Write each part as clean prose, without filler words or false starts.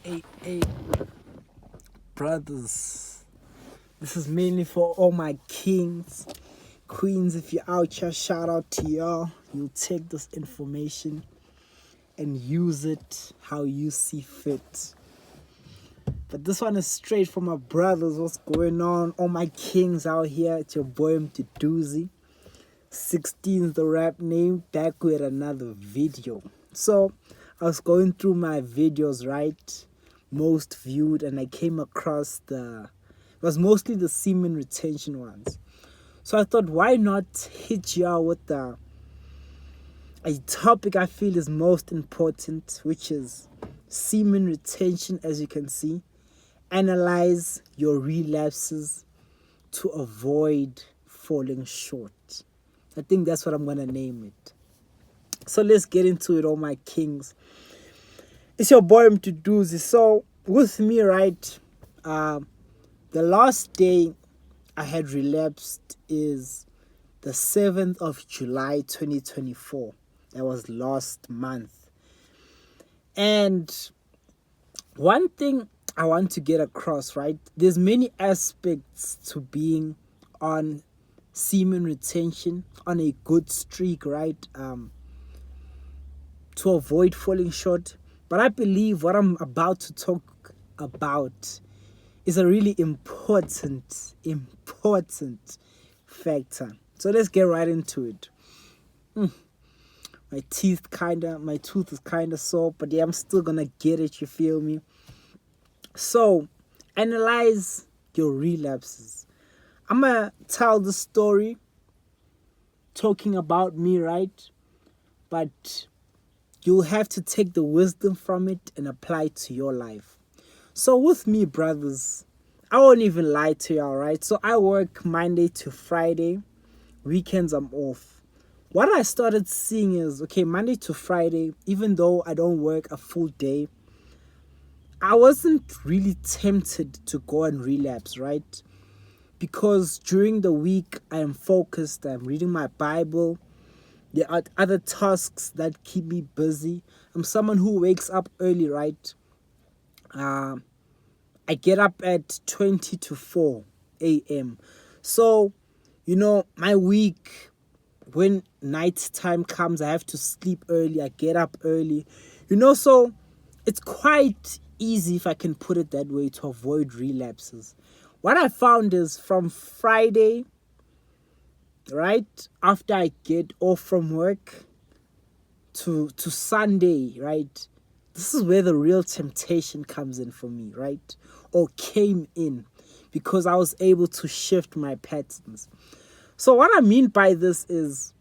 Hey, brothers. This is mainly for all my kings, queens. If you're out here, shout out to y'all. You'll take this information and use it how you see fit. But this one is straight from my brothers. What's going on? All my kings out here. It's your boy Mduduzi. 16 is the rap name. Back with another video. So I was going through my videos, right? Most viewed, and I came across it was mostly the semen retention ones. So I thought, why not hit y'all with a topic I feel is most important, which is semen retention. As you can see, analyze your relapses to avoid falling short. I think that's what I'm gonna name it. So let's get into it, all my kings. It's your boy Mduduzi. So with me, right, the last day I had relapsed is the 7th of July 2024. That was last month. And one thing I want to get across, right, there's many aspects to being on semen retention, on a good streak, right, to avoid falling short. But I believe what I'm about to talk about is a really important factor. So let's get right into it. My tooth is kinda sore, but yeah, I'm still gonna get it, you feel me? So, analyze your relapses. I'm gonna tell the story talking about me, right? But you'll have to take the wisdom from it and apply it to your life. So with me, brothers, I won't even lie to y'all, right? So I work Monday to Friday. Weekends I'm off. What I started seeing is, okay, Monday to Friday, even though I don't work a full day, I wasn't really tempted to go and relapse, right? Because during the week I am focused, I'm reading my Bible. There are other tasks that keep me busy. I'm someone who wakes up early, right? I get up at 20 to 4 a.m. So, my week, when night time comes, I have to sleep early. I get up early. So it's quite easy, if I can put it that way, to avoid relapses. What I found is from Friday, right, after I get off from work to Sunday, right, this is where the real temptation comes in for me, right, or came in, because I was able to shift my patterns. So what I mean by this is,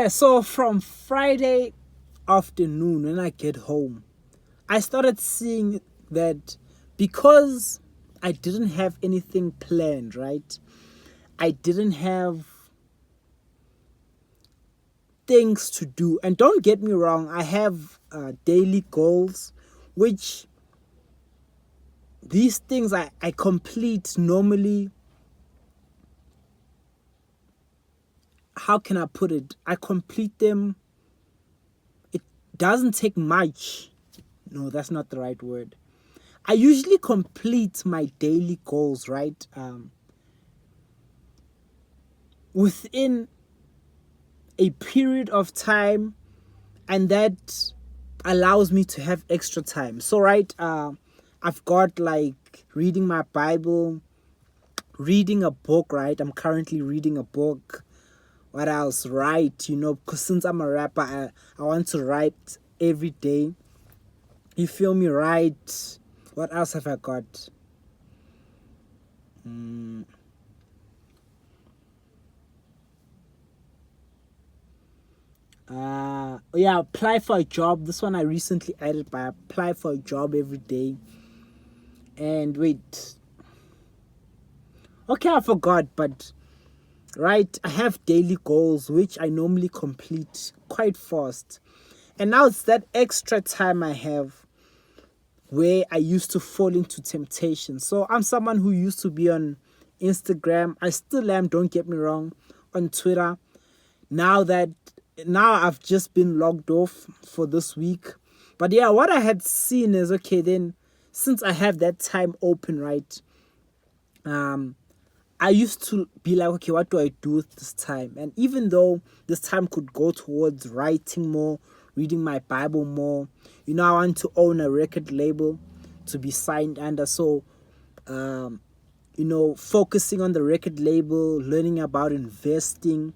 so from Friday afternoon when I get home, I started seeing that because I didn't have anything planned, right? I didn't have things to do. And don't get me wrong, I have daily goals, which these things I complete normally. How can I put it? I complete them. It doesn't take much. No, that's not the right word. I usually complete my daily goals, right? Within a period of time, and that allows me to have extra time. So, right, I've got like reading my Bible, reading a book, right? I'm currently reading a book. What else? Write, because since I'm a rapper, I want to write every day. You feel me? Write. What else have I got? Apply for a job. This one I recently added, but I apply for a job every day. And wait. Okay, I forgot, but right, I have daily goals which I normally complete quite fast. And now it's that extra time I have where I used to fall into temptation. So I'm someone who used to be on Instagram. I still am, don't get me wrong, on Twitter. Now I've just been logged off for this week But yeah, what I had seen is, okay, then since I have that time open, right, I used to be like, okay, what do I do with this time? And even though this time could go towards writing more, reading my Bible more, I want to own a record label to be signed under. So, focusing on the record label, learning about investing,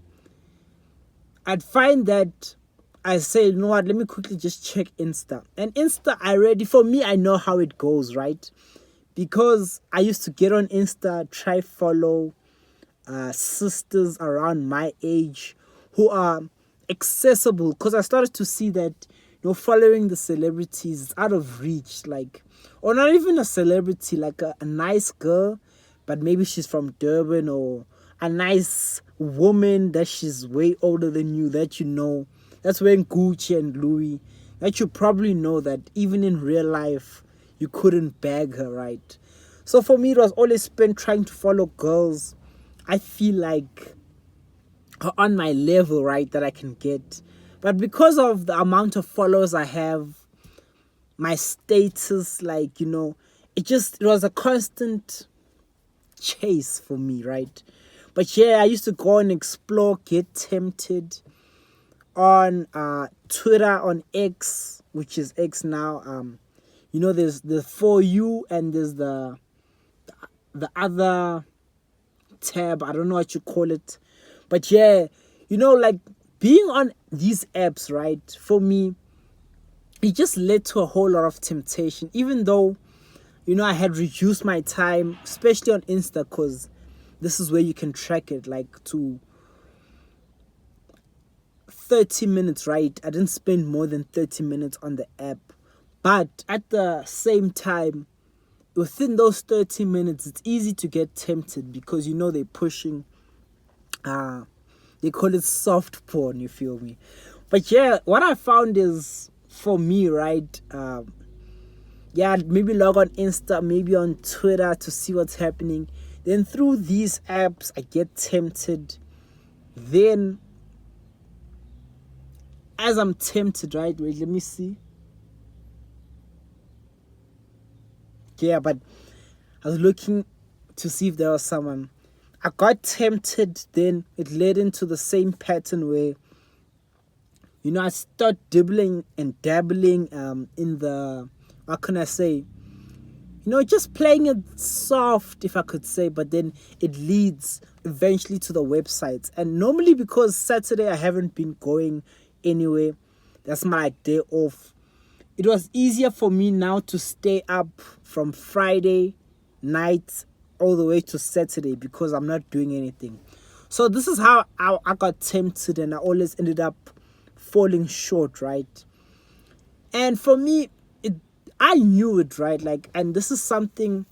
I'd find that I say, you know what, let me quickly just check Insta. And Insta, for me, I know how it goes, right? Because I used to get on Insta, try follow sisters around my age who are accessible, because I started to see that following the celebrities is out of reach, like, or not even a celebrity, like a nice girl, but maybe she's from Durban, or a nice woman that she's way older than you, that that's wearing Gucci and Louis, that you probably know that even in real life you couldn't bag her, right? So for me, it was always spent trying to follow girls I feel like are on my level, right, that I can get. But because of the amount of followers I have, my status, like, it was a constant chase for me, right? But yeah, I used to go and explore, get tempted on Twitter, on X, which is X now. There's the For You, and there's the other tab, I don't know what you call it. But yeah, like being on these apps, right, for me, it just led to a whole lot of temptation, even though I had reduced my time, especially on Insta, because this is where you can track it, like, to 30 minutes, right? I didn't spend more than 30 minutes on the app. But at the same time, within those 30 minutes, it's easy to get tempted, because they're pushing, they call it soft porn, you feel me? But yeah, what I found is, for me, right, maybe log on Insta, maybe on Twitter to see what's happening. Then through these apps, I get tempted. Then, as I'm tempted, right, wait, let me see. Yeah, but I was looking to see if there was someone. I got tempted, then it led into the same pattern where, I start dabbling in the, what can I say? Just playing it soft, if I could say, but then it leads eventually to the websites. And normally, because Saturday I haven't been going anywhere, that's my day off, it was easier for me now to stay up from Friday night all the way to Saturday, because I'm not doing anything. So this is how I got tempted, and I always ended up falling short, right? And for me, I knew it, right? Like, and this is something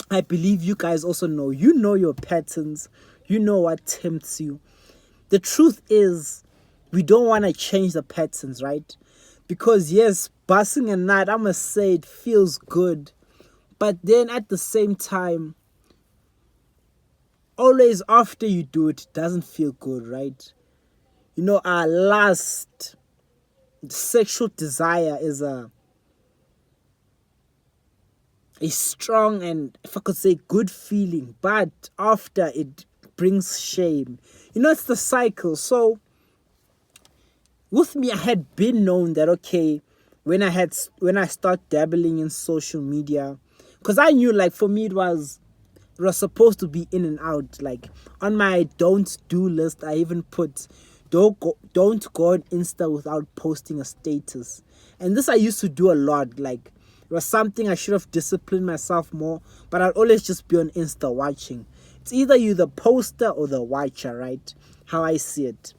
I believe you guys also know. You know your patterns. You know what tempts you. The truth is, we don't want to change the patterns, right? Because yes, busting a nut, I must say, it feels good. But then at the same time, always after you do it, it doesn't feel good, right? Our last sexual desire is a strong and, if I could say, good feeling. But after, it brings shame. It's the cycle. So with me, I had been known that, okay, when I start dabbling in social media, because I knew, like, for me, it was supposed to be in and out. Like, on my don't do list, I even put don't go on Insta without posting a status. And this I used to do a lot. Like, it was something I should have disciplined myself more, but I'd always just be on Insta watching. It's either you the poster or the watcher, right? How I see it.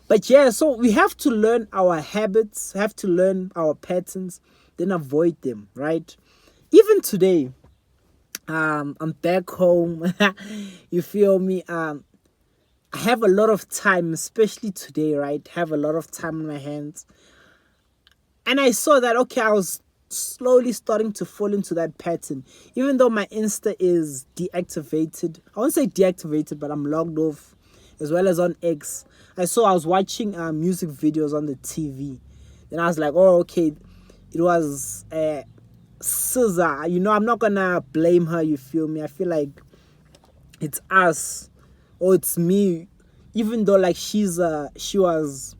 But yeah, so we have to learn our habits, have to learn our patterns, then avoid them, right? Even today, I'm back home. You feel me? I have a lot of time, especially today, right? Have a lot of time on my hands. And I saw that, okay, I was slowly starting to fall into that pattern. Even though my Insta is deactivated. I won't say deactivated, but I'm logged off, as well as on X. I was watching music videos on the TV. Then I was like, oh, okay, it was scissor. You know, I'm not gonna blame her, you feel me? I feel like it's us, or it's me, even though like she was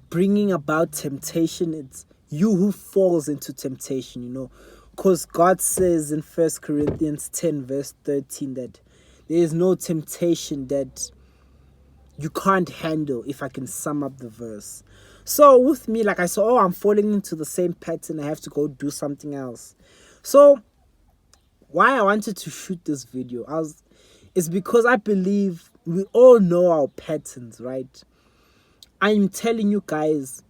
bringing about temptation. It's you who falls into temptation, you know, because God says in 1 Corinthians 10 verse 13 that there is no temptation that you can't handle, if I can sum up the verse. So with me, like I saw, oh, I'm falling into the same pattern, I have to go do something else. So why I wanted to shoot this video is because I believe we all know our patterns, right? I'm telling you guys,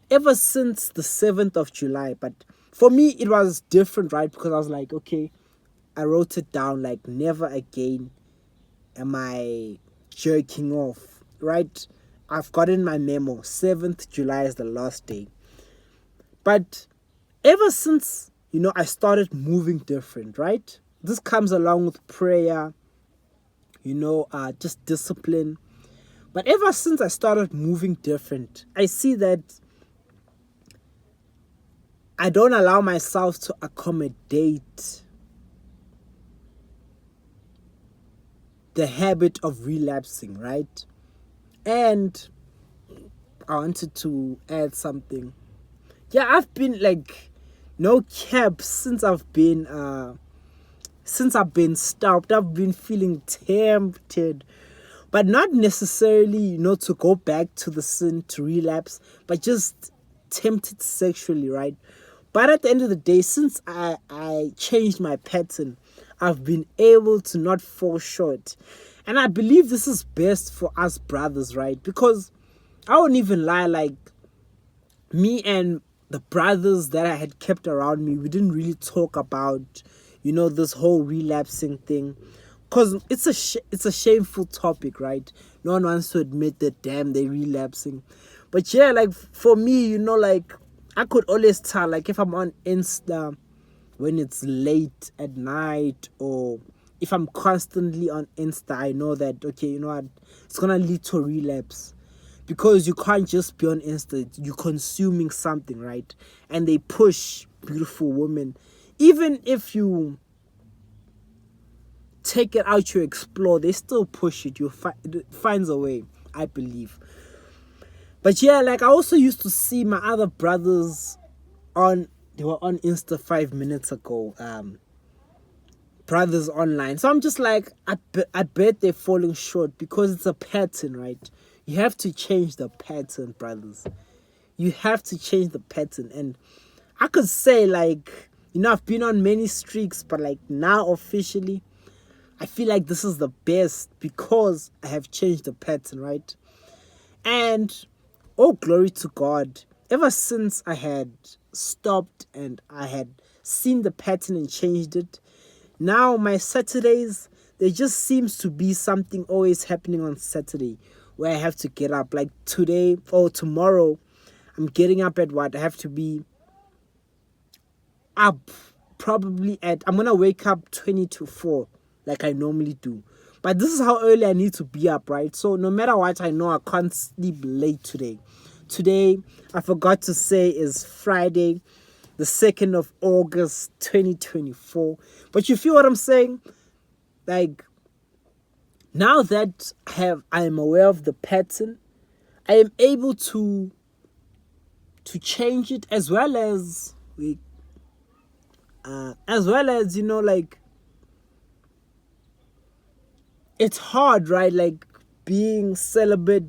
ever since the 7th of July, but for me it was different, right? Because I was like, okay, I wrote it down, like, never again am I jerking off, right? I've gotten my memo. 7th July is the last day. But ever since, you know, I started moving different, right? This comes along with prayer, you know, just discipline. But ever since I started moving different, I see that I don't allow myself to accommodate the habit of relapsing, right? And I wanted to add something. Yeah, I've been like, no cap, since I've been stopped, I've been feeling tempted, but not necessarily, you know, to go back to the sin, to relapse, but just tempted sexually, right? But at the end of the day, since I changed my pattern, I've been able to not fall short. And I believe this is best for us brothers, right? Because I won't even lie, like, me and the brothers that I had kept around me, we didn't really talk about, you know, this whole relapsing thing. Because it's a shameful topic, right? No one wants to admit that, damn, they're relapsing. But yeah, like, for me, you know, like, I could always tell, like, if I'm on Insta when it's late at night, or if I'm constantly on Insta, I know that, okay, you know what, it's gonna lead to a relapse. Because you can't just be on Insta, you're consuming something, right? And they push beautiful women. Even if you take it out, you explore, they still push it. It finds a way, I believe. But yeah, like, I also used to see my other brothers they were on Insta 5 minutes ago, brothers online. So I'm just like, I bet they're falling short, because it's a pattern, right? You have to change the pattern, brothers. You have to change the pattern. And I could say, like, you know, I've been on many streaks, but like now officially, I feel like this is the best because I have changed the pattern, right? And oh, glory to God. Ever since I had stopped and I had seen the pattern and changed it, now my Saturdays, there just seems to be something always happening on Saturday where I have to get up. Like today or tomorrow, I'm getting up at what? I have to be up probably I'm going to wake up 20 to 4 like I normally do. But this is how early I need to be up, right? So no matter what, I know I can't sleep late today. Today, I forgot to say, is Friday, the 2nd of August, 2024. But you feel what I'm saying? Like, now that I am aware of the pattern, I am able to change it, as well as you know, like, it's hard, right? Like, being celibate,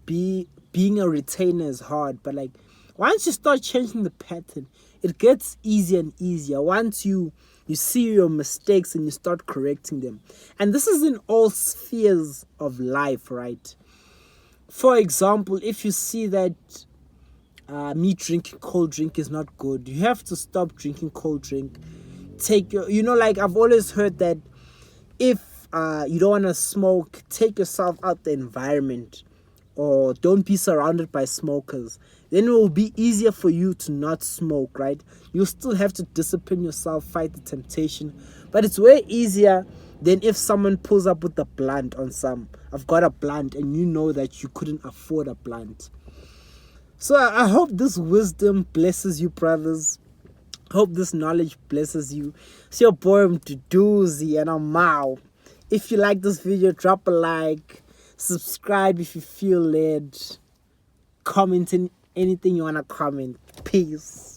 being a retainer is hard, but like, once you start changing the pattern, it gets easier and easier. Once you see your mistakes and you start correcting them. And this is in all spheres of life, right? For example, if you see that me drinking cold drink is not good, you have to stop drinking cold drink. You know, like, I've always heard that if you don't want to smoke, take yourself out the environment, or don't be surrounded by smokers. Then it will be easier for you to not smoke, right? You still have to discipline yourself, fight the temptation, but it's way easier than if someone pulls up with a blunt on I've got a blunt, and you know that you couldn't afford a blunt. So I hope this wisdom blesses you, brothers. Hope this knowledge blesses you. It's your boy Mduduzi, and I'm out. If you like this video, drop a like, subscribe if you feel led, comment anything you wanna comment. Peace.